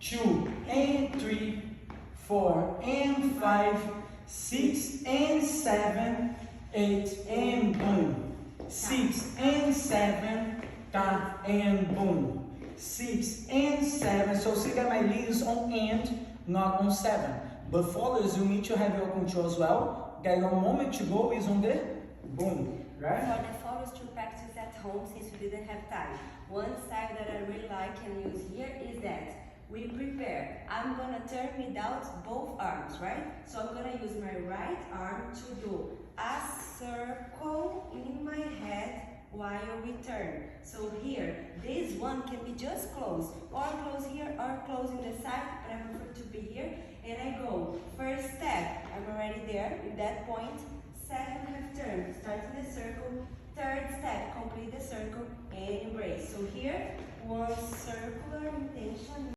2 and 3, 4 and 5, 6 and 7, 8 and boom. 6 and 7, tá? And boom. 6 and 7. So see that my lead is on and, not on 7. But followers, you need to have your control as well. That your moment to go is on the boom, right? For the photos to practice at home, since we didn't have time, one style that I really like and use here is that we prepare. I'm gonna turn without both arms, right? So I'm gonna use my right arm to do a circle in my head while we turn. So here, this one can be just close, or close here, or close in the side, but I prefer to be here. And I go, first step, I'm already there, in that point. Second half turn, start in the circle. Third step, complete the circle and embrace. So here, one circular intention.